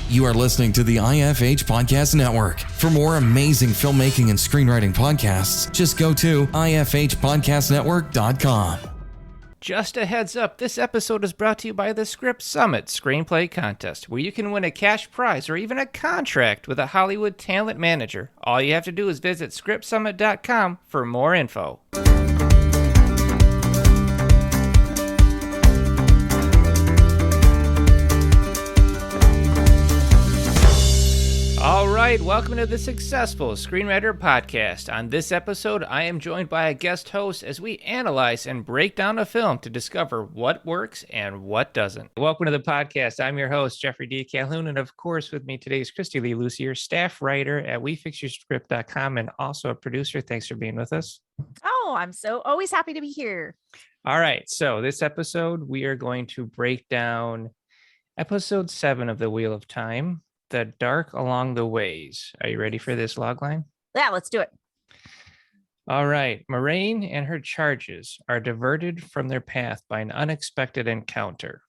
You are listening to the IFH Podcast Network. For more amazing filmmaking and screenwriting podcasts, just go to ifhpodcastnetwork.com. Just a heads up, this episode is brought to you by the Script Summit Screenplay Contest, where you can win a cash prize or even a contract with a Hollywood talent manager. All you have to do is visit scriptsummit.com for more info. All right, welcome to the Successful Screenwriter Podcast. On this episode, I am joined by a guest host as we analyze and break down a film to discover what works and what doesn't. Welcome to the podcast. I'm your host, Geoffrey D. Calhoun, and of course, with me today is Kristy Leigh Lussier, staff writer at WeFixYourScript.com and also a producer. Thanks for being with us. Oh, I'm so always happy to be here. All right, so this episode, we are going to break down episode 7 of The Wheel of Time, The Dark Along the Ways. Are you ready for this logline? Yeah, let's do it. All right. Moiraine and her charges are diverted from their path by an unexpected encounter.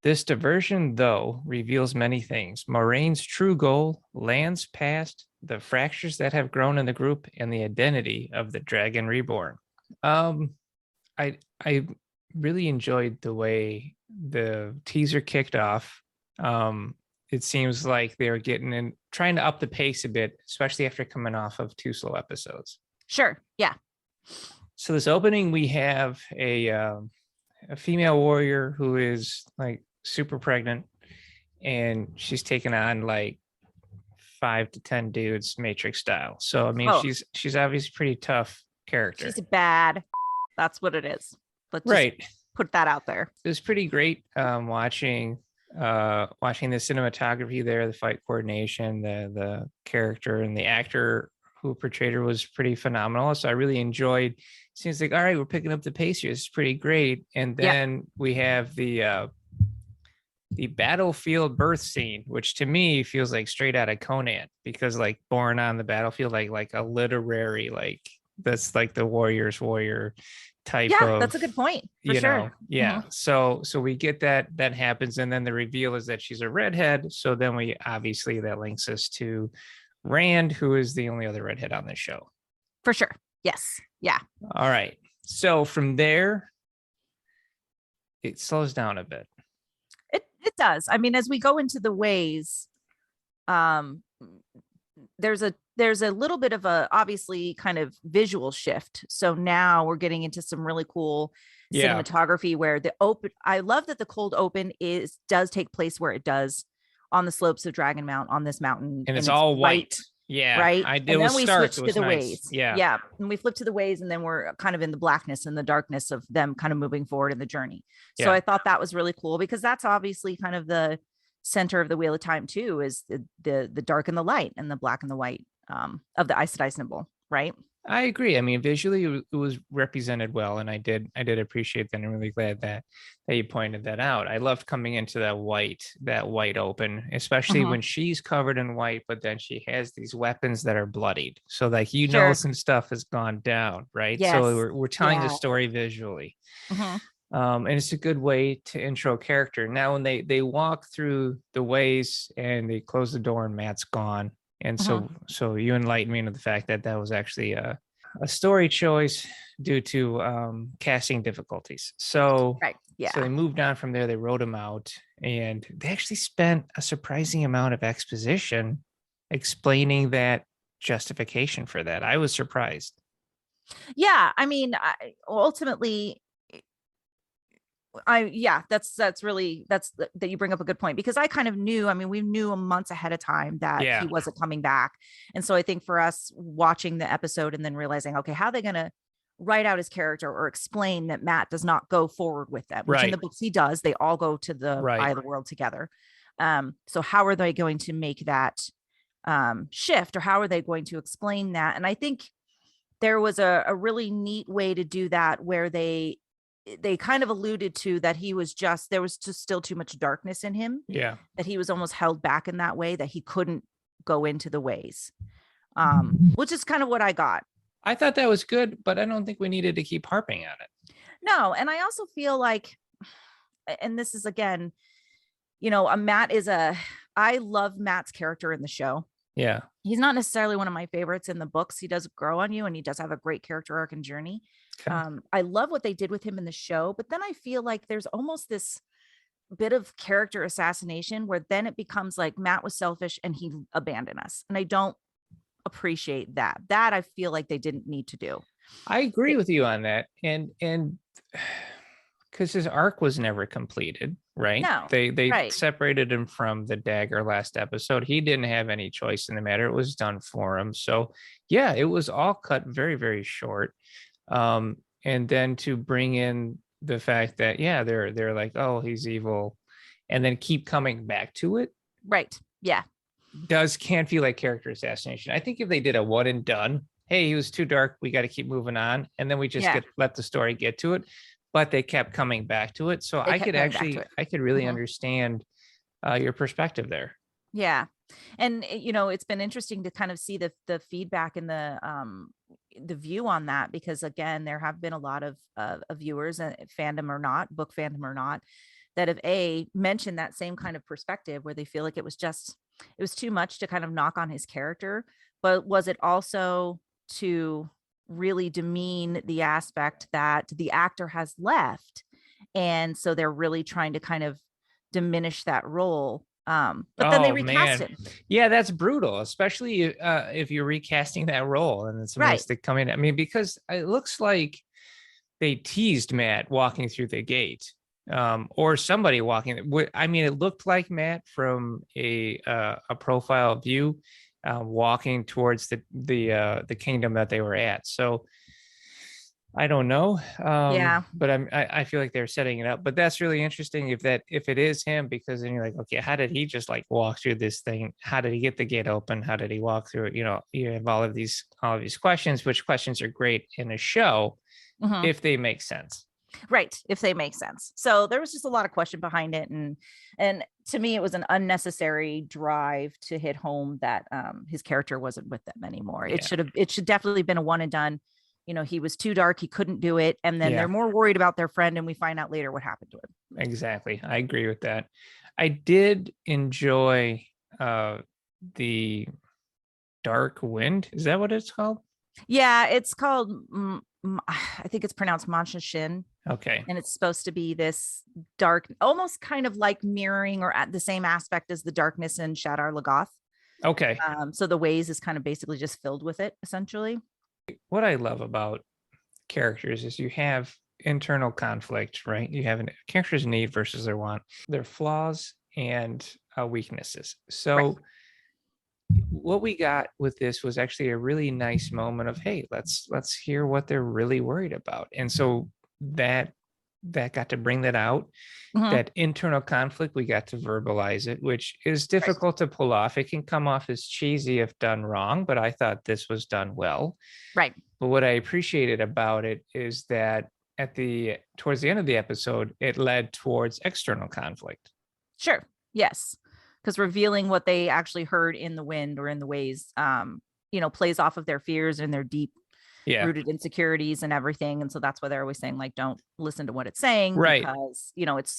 This diversion, though, reveals many things. Moraine's true goal, lands past, the fractures that have grown in the group, and the identity of the Dragon Reborn. I really enjoyed the way the teaser kicked off. It seems like they're trying to up the pace a bit, especially after coming off of 2 slow episodes. Sure. Yeah. So this opening, we have a female warrior who is like super pregnant, and she's taken on like 5 to 10 dudes, Matrix style. So I mean, she's obviously a pretty tough character. She's bad. That's what it is. Let's right. Put that out there. It was pretty great watching the cinematography there, the fight coordination, the character and the actor who portrayed her was pretty phenomenal. So I really enjoyed. Seems like, all right, we're picking up the pace here. It's pretty great. And then we have the battlefield birth scene, which to me feels like straight out of Conan, because like born on the battlefield, like a literary, like that's like the warrior's warrior type of, that's a good point for sure. So we get that happens, and then the reveal is that she's a redhead. So then that links us to Rand, who is the only other redhead on this show. For sure. Yes. Yeah. All right. So from there, it slows down a bit. It does. I mean, as we go into the ways, there's a little bit of a obviously kind of visual shift. So now we're getting into some really cool cinematography where I love that the cold open does take place where it does on the slopes of Dragon Mount on this mountain. And it's all white. Yeah. Right. And then we switch to the ways. Yeah. Yeah. And we flip to the ways, and then we're kind of in the blackness and the darkness of them kind of moving forward in the journey. So I thought that was really cool, because that's obviously kind of the center of the Wheel of Time too, is the dark and the light and the black and the white of the Aes Sedai symbol, right? I agree. I mean, visually it was represented well, and I did appreciate that. I'm really glad that you pointed that out. I loved coming into that white open, especially when she's covered in white, but then she has these weapons that are bloodied. So like, know, some stuff has gone down, right? Yes. So we're telling the story visually. And it's a good way to intro character. Now, when they walk through the ways and they close the door and Matt's gone. And so you enlightened me into the fact that was actually a story choice due to casting difficulties. So, so they moved on from there. They wrote him out, and they actually spent a surprising amount of exposition explaining that justification for that. I was surprised. Yeah. I mean, ultimately, that you bring up a good point, because I kind of knew, I mean, we knew months ahead of time that he wasn't coming back. And so I think for us watching the episode and then realizing, okay, how are they going to write out his character or explain that Matt does not go forward with them, which in the books he does, they all go to the Eye of the World together. So how are they going to make that shift, or how are they going to explain that? And I think there was a really neat way to do that, where they kind of alluded to that there was just still too much darkness in him. Yeah. That he was almost held back in that way, that he couldn't go into the ways, which is kind of what I got. I thought that was good, but I don't think we needed to keep harping on it. No. And I also feel like, and this is again, Matt I love Matt's character in the show. Yeah. He's not necessarily one of my favorites in the books. He does grow on you, and he does have a great character arc and journey. Okay. I love what they did with him in the show, but then I feel like there's almost this bit of character assassination where then it becomes like Matt was selfish and he abandoned us. And I don't appreciate that. That I feel like they didn't need to do. I agree with you on that. And because his arc was never completed, right? No, they right. separated him from the dagger last episode. He didn't have any choice in the matter. It was done for him. So yeah, it was all cut very, very short. And then to bring in the fact that, yeah, they're like, oh, he's evil, and then keep coming back to it. Right. Yeah. Can feel like character assassination. I think if they did a one and done, hey, he was too dark, we got to keep moving on, and then we just let the story get to it. But they kept coming back to it. So I could really understand your perspective there. Yeah. And, it's been interesting to kind of see the feedback and the view on that, because again, there have been a lot of viewers, fandom or not, book fandom or not, that have mentioned that same kind of perspective where they feel like it was too much to kind of knock on his character, but was it also to really demean the aspect that the actor has left, and so they're really trying to kind of diminish that role, but then they recast him. Yeah, that's brutal, especially if you're recasting that role and it's supposed to come in. I mean, because it looks like they teased Matt walking through the gate, or somebody walking. I mean, it looked like Matt from a profile view, walking towards the kingdom that they were at. So I don't know. But I feel like they're setting it up. But that's really interesting if it is him, because then you're like, okay, how did he just like walk through this thing? How did he get the gate open? How did he walk through it? You have all of these questions, which questions are great in a show if they make sense. Right. If they make sense. So there was just a lot of question behind it. And to me, it was an unnecessary drive to hit home that his character wasn't with them anymore. Yeah. It should definitely been a one and done. He was too dark. He couldn't do it. And then they're more worried about their friend. And we find out later what happened to him. Exactly. I agree with that. I did enjoy the Dark Wind. Is that what it's called? Yeah, it's called, I think it's pronounced Mancha Shin. Okay. And it's supposed to be this dark, almost kind of like mirroring or at the same aspect as the darkness in Shadar Logoth. Okay. So the Ways is kind of basically just filled with it, essentially. What I love about characters is you have internal conflict, right? You have characters' need versus their want, their flaws and weaknesses. So what we got with this was actually a really nice moment of, hey, let's hear what they're really worried about. And so that got to bring that out. That internal conflict, we got to verbalize it, which is difficult to pull off. It can come off as cheesy if done wrong, but I thought this was done well. Right. But what I appreciated about it is that towards the end of the episode, it led towards external conflict. Sure. Yes. Because revealing what they actually heard in the wind or in the Ways, plays off of their fears and their deep rooted insecurities and everything. And so that's why they're always saying, like, don't listen to what it's saying, right? Because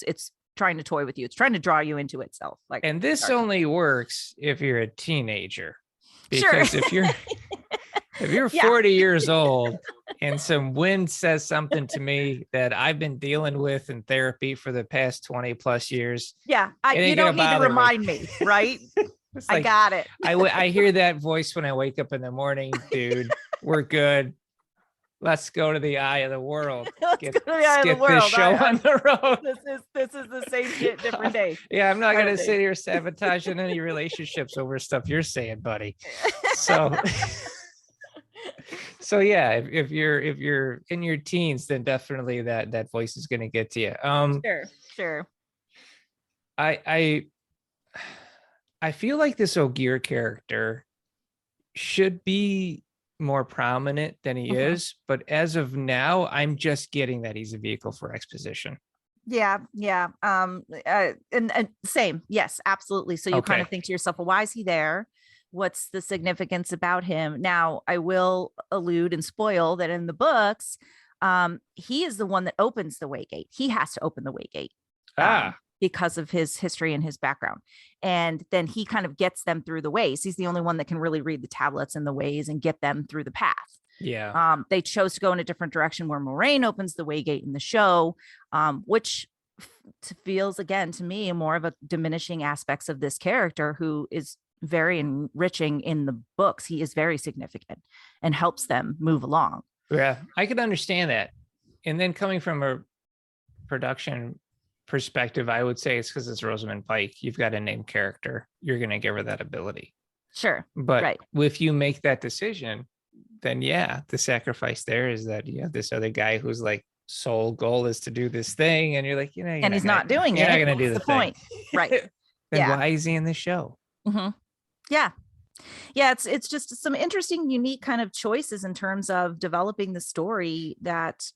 it's trying to toy with you. It's trying to draw you into itself. Like, and this only works if you're a teenager, because if you're 40 years old and some wind says something to me that I've been dealing with in therapy for the past 20 plus years. Yeah. You don't need to remind me, right? Like, I got it. I hear that voice when I wake up in the morning, dude. We're good. Let's go to the eye of the world. Get this show on the road. This is the same shit, different day. Yeah, I'm not gonna sit here sabotaging any relationships over stuff you're saying, buddy. So yeah, if you're in your teens, then definitely that voice is gonna get to you. Sure. I feel like this Ogier character should be more prominent than he is, but as of now, I'm just getting that he's a vehicle for exposition. Yeah. And same. Yes, absolutely. So you kind of think to yourself, well, why is he there? What's the significance about him? Now, I will allude and spoil that in the books, he is the one that opens the way gate. He has to open the way gate. because of his history and his background. And then he kind of gets them through the ways. He's the only one that can really read the tablets and the ways and get them through the path. Yeah. They chose to go in a different direction where Moiraine opens the Waygate in the show, which feels, again, to me, more of a diminishing aspects of this character, who is very enriching in the books. He is very significant and helps them move along. Yeah, I could understand that. And then coming from a production perspective, I would say it's because it's Rosamund Pike. You've got a named character. You're going to give her that ability. Sure. But right. if you make that decision, then yeah, the sacrifice there is that you have this other guy whose like sole goal is to do this thing. And you're like, and he's not doing it. You're not going to do the point. Right. Then why is he in the show? Mm-hmm. Yeah. Yeah. It's just some interesting, unique kind of choices in terms of developing the story that,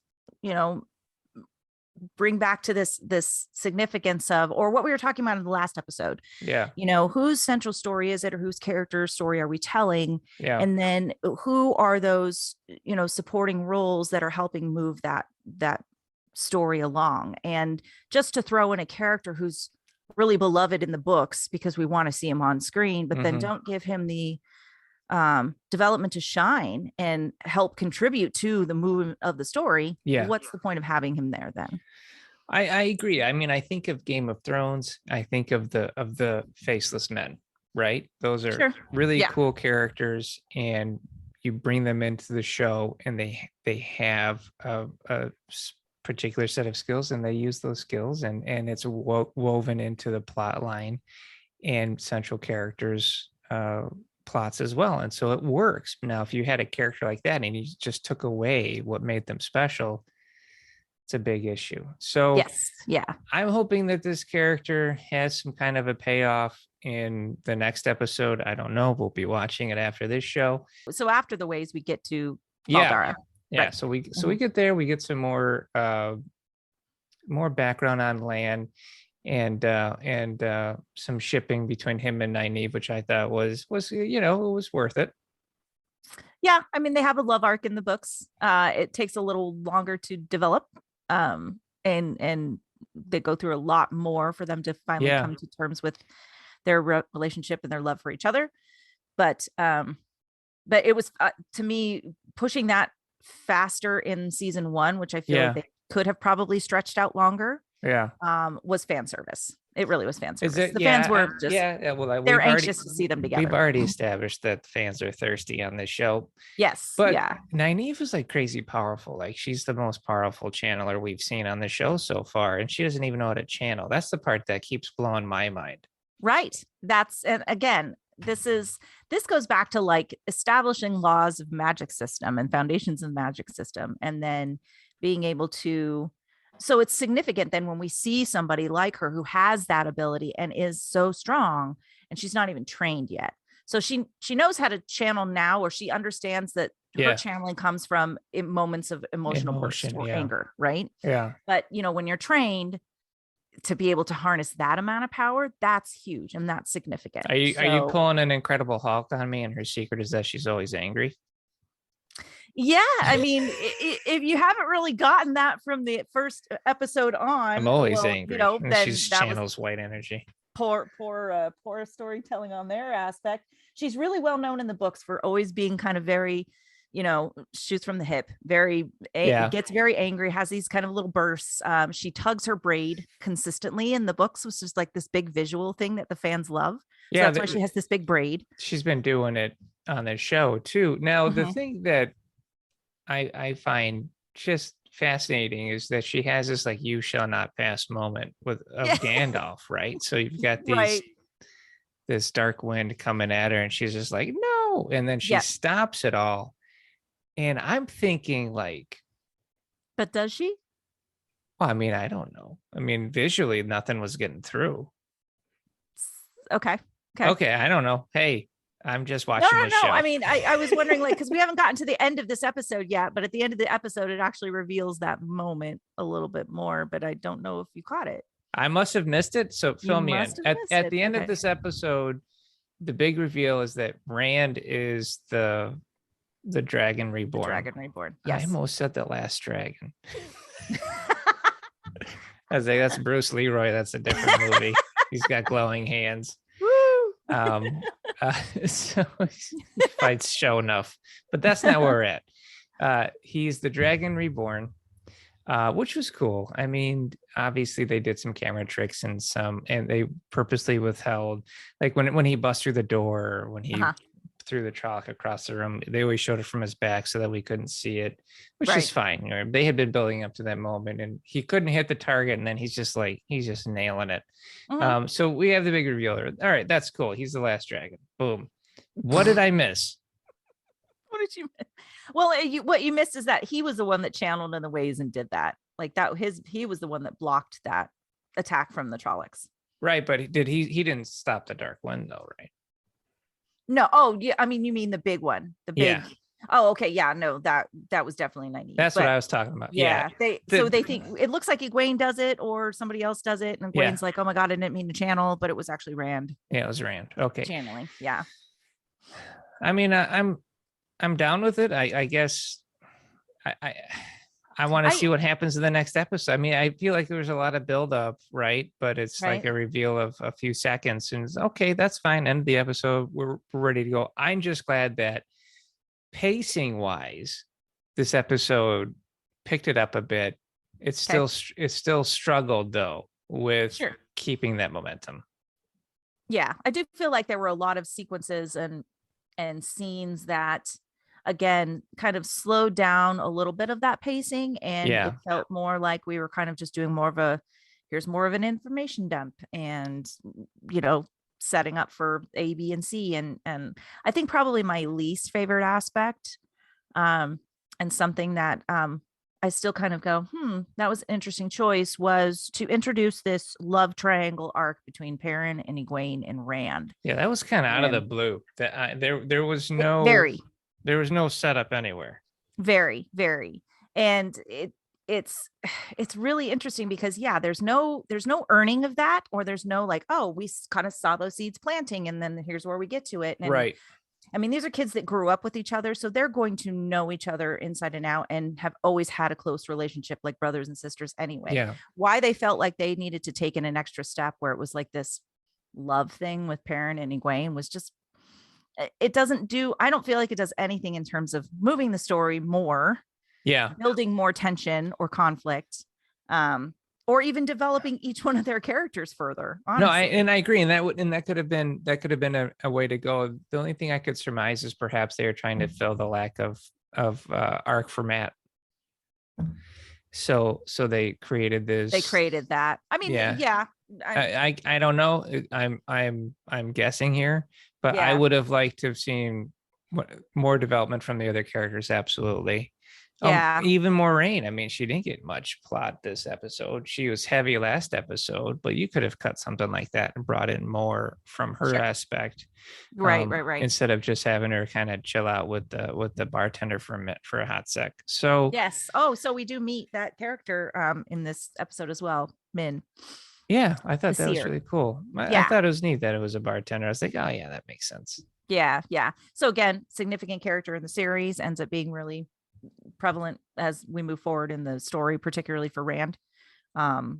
bring back to this significance of, or what we were talking about in the last episode. Yeah. Whose central story is it, or whose character story are we telling? Yeah. And then who are those, supporting roles that are helping move that story along? And just to throw in a character who's really beloved in the books because we want to see him on screen, but then don't give him the development to shine and help contribute to the movement of the story. Yeah. What's the point of having him there then? I agree. I mean, I think of Game of Thrones. I think of the faceless men, right? Those are really cool characters, and you bring them into the show, and they have a particular set of skills, and they use those skills, and it's woven into the plot line and central characters plots as well, and so it works. Now, if you had a character like that and you just took away what made them special, it's a big issue. So yes, yeah, I'm hoping that this character has some kind of a payoff in the next episode. I don't know. We'll be watching it after this show. So after the ways we get to Valdara. Yeah. Right. So we get there. We get some more background on Lan, and some shipping between him and Nynaeve, which I thought was it was worth it. Yeah, I mean, they have a love arc in the books. It takes a little longer to develop, and they go through a lot more for them to finally come to terms with their relationship and their love for each other. But it was to me pushing that faster in season 1, which I feel like they could have probably stretched out longer. Yeah. Was fan service. It really was fan service. The fans were just well, they're anxious to see them together. We've already established that fans are thirsty on this show. Yes. But Nynaeve is like crazy powerful. Like, she's the most powerful channeler we've seen on the show so far, and she doesn't even know how to channel. That's the part that keeps blowing my mind. Right. And again, this goes back to like establishing laws of magic system and foundations of magic system, and then being able to. So it's significant then when we see somebody like her who has that ability and is so strong, and she's not even trained yet. So she knows how to channel now, or she understands that her channeling comes from moments of emotional burst or anger, right? Yeah. But when you're trained to be able to harness that amount of power, that's huge and that's significant. Are you pulling an Incredible Hulk on me, and her secret is that she's always angry? Yeah, I mean, if you haven't really gotten that from the first episode on, I'm always angry. Then she channels white energy. Poor storytelling on their aspect. She's really well known in the books for always being kind of very, shoots from the hip, gets very angry, has these kind of little bursts. She tugs her braid consistently in the books, which is like this big visual thing that the fans love. So that's why she has this big braid. She's been doing it on the show too. Now, the thing that I find just fascinating is that she has this like "you shall not pass" moment of Gandalf, right? So you've got this dark wind coming at her, and she's just like, no, and then she stops it all. And I'm thinking like, but does she? Well, I mean, I don't know. I mean, visually, nothing was getting through. Okay. I don't know. Hey, I'm just watching the show. I mean, I was wondering, like, because we haven't gotten to the end of this episode yet, but at the end of the episode, it actually reveals that moment a little bit more, but I don't know if you caught it. I must have missed it. So fill me in. At the end of this episode, the big reveal is that Rand is the Dragon Reborn. Dragon Reborn. Yes. I almost said the last dragon. I was like, that's Bruce Leroy. That's a different movie. He's got glowing hands. So he fights show enough, but that's not where we're at. He's the Dragon Reborn, which was cool. I mean, obviously they did some camera tricks and they purposely withheld, like when he busts through the door, when he threw the Trolloc across the room, they always showed it from his back so that we couldn't see it, which is fine. You know, they had been building up to that moment, and he couldn't hit the target, and then he's just nailing it. So we have the big reveal there. All right, that's cool. He's the last dragon. Boom. What did I miss? What did you miss? Well, what you missed is that he was the one that channeled in the ways and did that. Like that, he was the one that blocked that attack from the Trollocs. Right, but he didn't stop the Dark One though, right? No. Oh, yeah. I mean, you mean the big one, the big. Yeah. Oh, okay. Yeah. No, that was definitely Nynaeve. That's what I was talking about. Yeah. They think it looks like Iguain does it or somebody else does it, and Iguain's like, "Oh my god, I didn't mean to channel," but it was actually Rand. Yeah, it was Rand. Okay. Channeling. Yeah. I mean, I'm down with it. I guess I want to see what happens in the next episode. I mean, I feel like there was a lot of buildup, right? But it's like a reveal of a few seconds, and it's okay, that's fine. End of the episode. We're ready to go. I'm just glad that pacing wise, this episode picked it up a bit. It's still struggled though with keeping that momentum. Yeah, I do feel like there were a lot of sequences and scenes that, again, kind of slowed down a little bit of that pacing, and it felt more like we were kind of just doing here's more of an information dump, and setting up for A, B, and C, and I think probably my least favorite aspect, and something that I still kind of go, that was an interesting choice, was to introduce this love triangle arc between Perrin and Iguain and Rand. Yeah, that was kind of out of the blue. That there was no there was no setup anywhere. Very, very. And it's really interesting because there's no earning of that, or there's no like, oh, we kind of saw those seeds planting and then here's where we get to it. And right. I mean, these are kids that grew up with each other, so they're going to know each other inside and out and have always had a close relationship like brothers and sisters anyway. Yeah. Why they felt like they needed to take in an extra step where it was like this love thing with Perrin and Iguain was just, I don't feel like it does anything in terms of moving the story more, building more tension or conflict, or even developing each one of their characters further. Honestly. No, I agree, and that could have been a way to go. The only thing I could surmise is perhaps they are trying to fill the lack of arc for Matt. So they created this. They created that. I mean, I don't know. I'm guessing here, but I would have liked to have seen more development from the other characters. Absolutely. Even Moiraine. I mean, she didn't get much plot this episode. She was heavy last episode, but you could have cut something like that and brought in more from her aspect. Right. Instead of just having her kind of chill out with the bartender for a hot sec. So yes. Oh, so we do meet that character in this episode as well, Min. Yeah, I thought that was really cool. I thought it was neat that it was a bartender. I was like, oh yeah, that makes sense. Yeah. So again, significant character in the series, ends up being really prevalent as we move forward in the story, particularly for Rand. So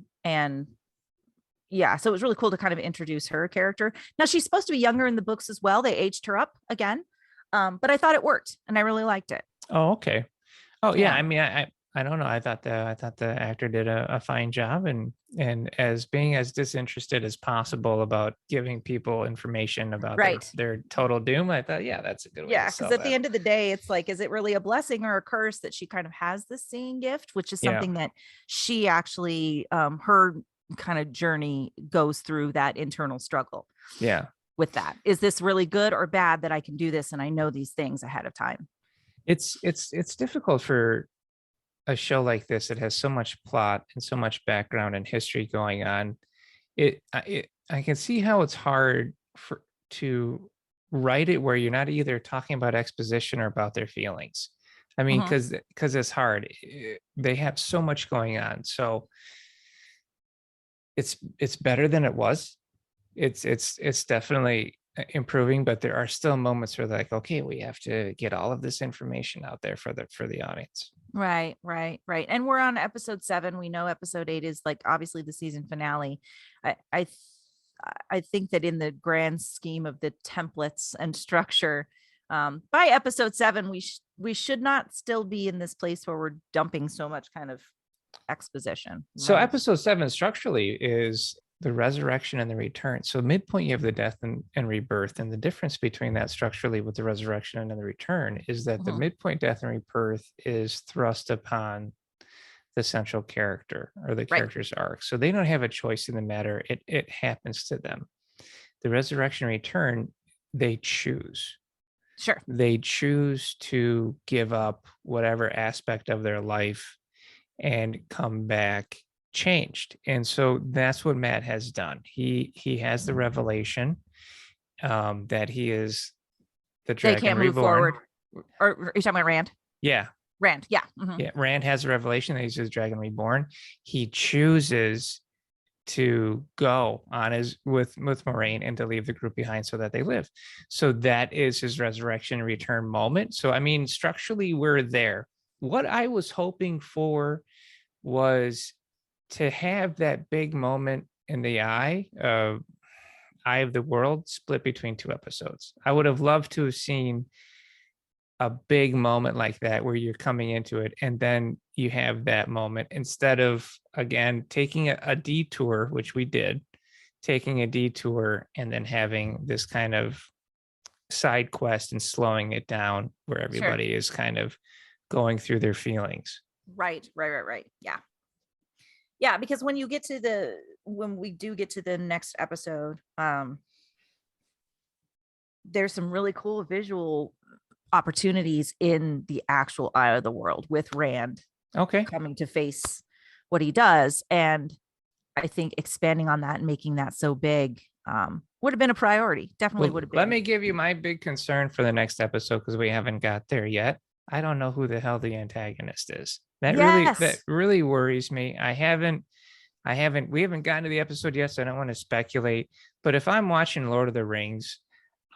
it was really cool to kind of introduce her character. Now she's supposed to be younger in the books as well. They aged her up again. But I thought it worked and I really liked it. Oh, okay. Oh yeah. I mean, I don't know. I thought the actor did a fine job, and as being as disinterested as possible about giving people information about their total doom. I thought, that's a good way. Yeah, because at the end of the day, it's like, is it really a blessing or a curse that she kind of has this seeing gift, which is something that she actually, her kind of journey goes through that internal struggle. Yeah. With that, is this really good or bad that I can do this and I know these things ahead of time? It's difficult for a show like this. It has so much plot and so much background and history going on. I can see how it's hard to write it where you're not either talking about exposition or about their feelings. I mean, because it's hard. They have so much going on. So it's better than it was. It's definitely improving, but there are still moments where like, okay, we have to get all of this information out there for the audience. Right. And we're on episode 7. We know episode 8 is like obviously the season finale. I think that in the grand scheme of the templates and structure, by episode 7, we should not still be in this place where we're dumping so much kind of exposition. So episode 7 structurally is the resurrection and the return. So midpoint, you have the death and rebirth. And the difference between that structurally with the resurrection and the return is that the midpoint, death and rebirth is thrust upon the central character or the character's arc. So they don't have a choice in the matter. It happens to them. The resurrection and return, they choose. Sure. They choose to give up whatever aspect of their life and come back changed. And so that's what Matt has done. He has the revelation that he is the Dragon Reborn. They can't move forward. Or are you talking about Rand? Yeah. Rand, yeah. Mm-hmm. Yeah, Rand has a revelation that he's the Dragon Reborn. He chooses to go on with Moiraine and to leave the group behind so that they live. So that is his resurrection and return moment. So I mean, structurally, we're there. What I was hoping for was to have that big moment in the Eye of the World split between 2 episodes. I would have loved to have seen a big moment like that where you're coming into it and then you have that moment instead of, again, taking a detour, which we did, taking a detour and then having this kind of side quest and slowing it down where everybody is kind of going through their feelings. Right. Yeah, because when we do get to the next episode, there's some really cool visual opportunities in the actual Eye of the World with Rand coming to face what he does. And I think expanding on that and making that so big would have been a priority. Definitely would have been. Let me give you my big concern for the next episode, because we haven't got there yet. I don't know who the hell the antagonist is. That really worries me. We haven't gotten to the episode yet, so I don't want to speculate. But if I'm watching Lord of the Rings,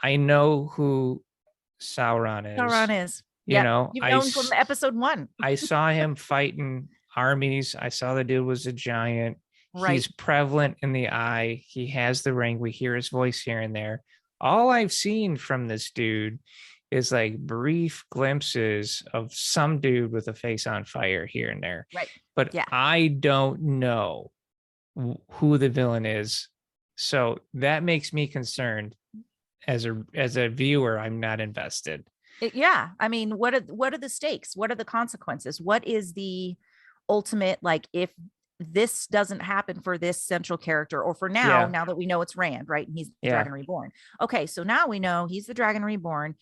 I know who Sauron is. You know, you've known from episode 1. I saw him fighting armies. I saw the dude was a giant. Right. He's prevalent in the Eye. He has the ring. We hear his voice here and there. All I've seen from this dude is like brief glimpses of some dude with a face on fire here and there. Right. But I don't know who the villain is. So that makes me concerned. As a viewer, I'm not invested. I mean, what are the stakes? What are the consequences? What is the ultimate, like, if this doesn't happen for this central character, or for now that we know it's Rand, right? And he's the Dragon Reborn. Okay, so now we know he's the Dragon Reborn.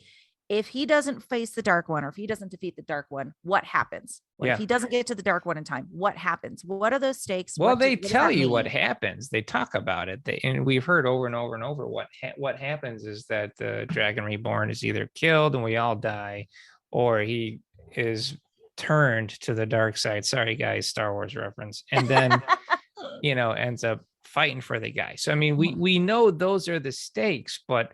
If he doesn't face the Dark One, or if he doesn't defeat the Dark One, what happens? If he doesn't get to the Dark One in time, what happens? What are those stakes? Well, they tell you what happens. They talk about it. And we've heard over and over and over what happens is that the Dragon Reborn is either killed and we all die, or he is turned to the dark side. Sorry, guys, Star Wars reference. And then, ends up fighting for the guy. So, I mean, we know those are the stakes, but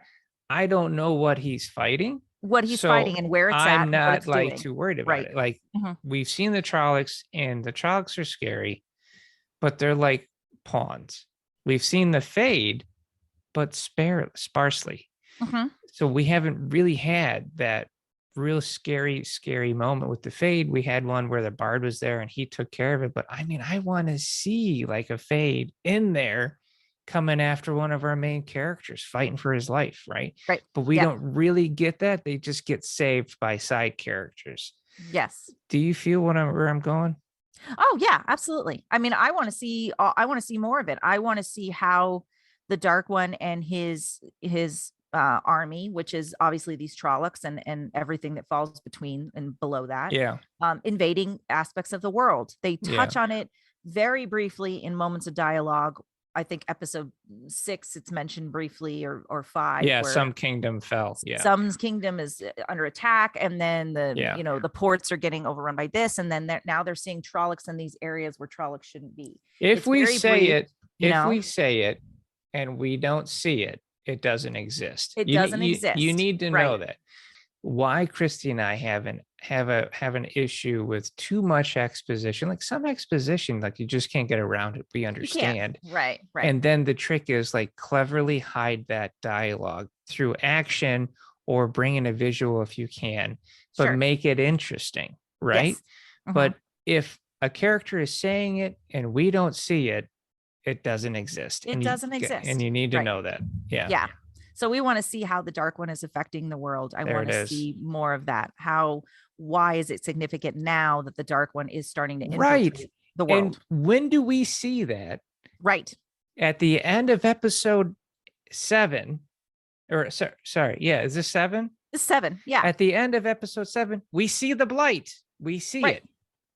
I don't know what he's fighting. Fighting and where it's at. I'm not too worried about it. Like, we've seen the Trollocs, and the Trollocs are scary, but they're like pawns. We've seen the Fade, but sparsely. So we haven't really had that real scary moment with the Fade. We had one where the Bard was there and he took care of it. But I mean, I want to see like a Fade in there coming after one of our main characters, fighting for his life, right? But we don't really get that. They just get saved by side characters. Yes. Do you feel where I'm going? Oh yeah, absolutely. I mean, I want to see more of it. I want to see how the Dark One and his army, which is obviously these Trollocs and everything that falls between and below that, invading aspects of the world. They touch on it very briefly in moments of dialogue. I think episode 6, it's mentioned briefly, or 5. Yeah, some kingdom fell. Yeah, some kingdom is under attack, and then the ports are getting overrun by this, and then now they're seeing Trollocs in these areas where Trollocs shouldn't be. If we say it and we don't see it, it doesn't exist. It doesn't exist. You need to know that. Why Kristy and I have an have an issue with too much exposition. Like some exposition, like you just can't get around it. We understand. Right. And then the trick is like cleverly hide that dialogue through action or bring in a visual if you can, but make it interesting, right? Yes. But if a character is saying it and we don't see it, it doesn't exist. It doesn't exist. And you need to know that. Yeah. So we want to see how the Dark One is affecting the world. I want to see more of that. Why is it significant now that the Dark One is starting to infiltrate the world? And when do we see that? Right. At the end of episode 7, or sorry, is this 7? It's 7, yeah. At the end of episode 7, we see the blight. We see it.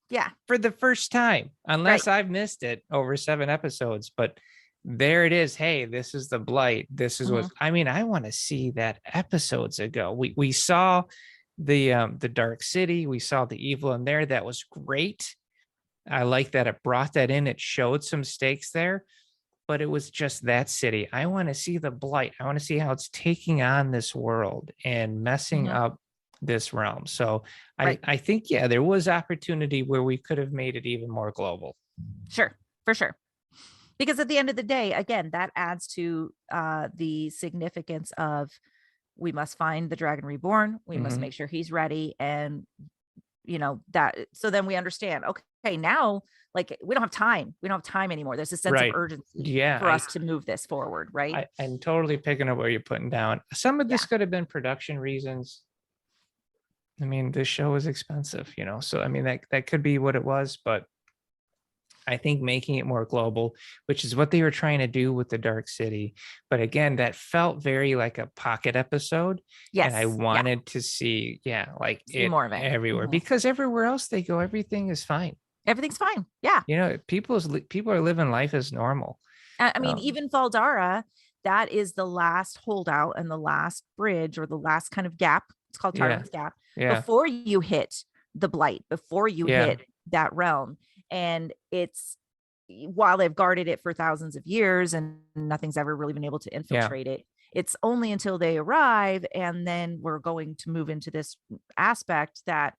Yeah. For the first time, unless I've missed it over 7 episodes, but there it is. Hey, this is the blight. This is what I mean. I want to see that episodes ago. We saw the Dark City. We saw the evil in there. That was great. I like that it brought that in. It showed some stakes there, but it was just that city. I want to see the blight. I want to see how it's taking on this world and messing up this realm. So I think, there was opportunity where we could have made it even more global. Sure, for sure. Because at the end of the day, again, that adds to the significance of we must find the Dragon Reborn. We must make sure he's ready. And, that, so then we understand, okay, now, like, we don't have time. We don't have time anymore. There's a sense of urgency for us to move this forward, right? I'm totally picking up what you're putting down. Some of this could have been production reasons. I mean, this show is expensive, so I mean, that could be what it was, but I think making it more global, which is what they were trying to do with the Dark City. But again, that felt very like a pocket episode. Yes. And I wanted to see, like it more of it everywhere, because everywhere else they go, everything is fine. Everything's fine. Yeah. People are living life as normal. I mean, even Valdara, that is the last holdout and the last bridge or the last kind of gap. It's called Tyrant's Gap. Yeah. Before you hit the blight, before you hit that realm. And it's, while they've guarded it for thousands of years and nothing's ever really been able to infiltrate it, it's only until they arrive. And then we're going to move into this aspect that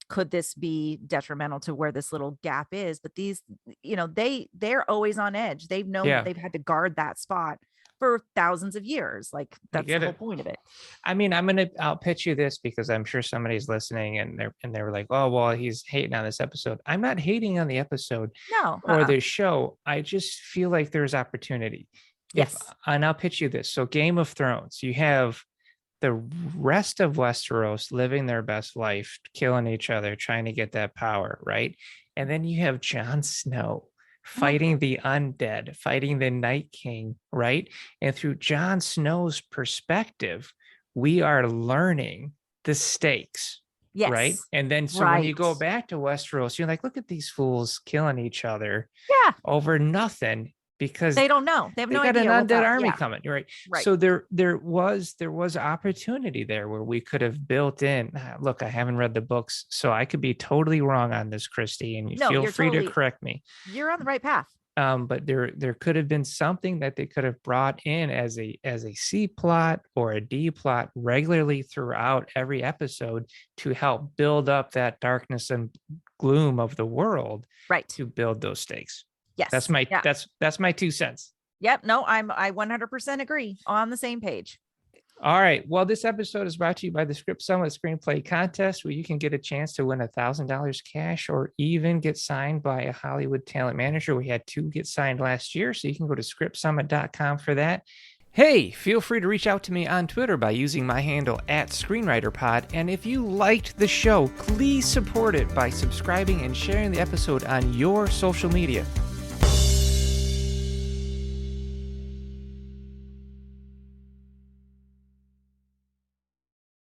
could this be detrimental to where this little gap is? But these, they're always on edge. They've known that they've had to guard that spot for thousands of years. Like that's the whole point of it. I mean, I'll pitch you this because I'm sure somebody's listening and they're like, oh, well, he's hating on this episode. I'm not hating on the episode or the show. I just feel like there's opportunity. Yes. And I'll pitch you this. So Game of Thrones, you have the rest of Westeros living their best life, killing each other, trying to get that power, right? And then you have Jon Snow fighting the undead, fighting the Night King, right? And through Jon Snow's perspective, we are learning the stakes, right? And then so when you go back to Westeros, you're like, look at these fools killing each other over nothing. Because they don't know. They have no idea. Got an undead army coming, right? So there was opportunity there where we could have built in. Look, I haven't read the books, so I could be totally wrong on this, Kristy, and feel free to correct me. You're on the right path. But there could have been something that they could have brought in as a C plot or a D plot regularly throughout every episode to help build up that darkness and gloom of the world, right? To build those stakes. Yes. That's my 2 cents. Yep. No, I 100% agree, on the same page. All right. Well, this episode is brought to you by the Script Summit Screenplay Contest, where you can get a chance to win $1,000 cash or even get signed by a Hollywood talent manager. We had 2 get signed last year, so you can go to scriptsummit.com for that. Hey, feel free to reach out to me on Twitter by using my handle @ScreenwriterPod. And if you liked the show, please support it by subscribing and sharing the episode on your social media.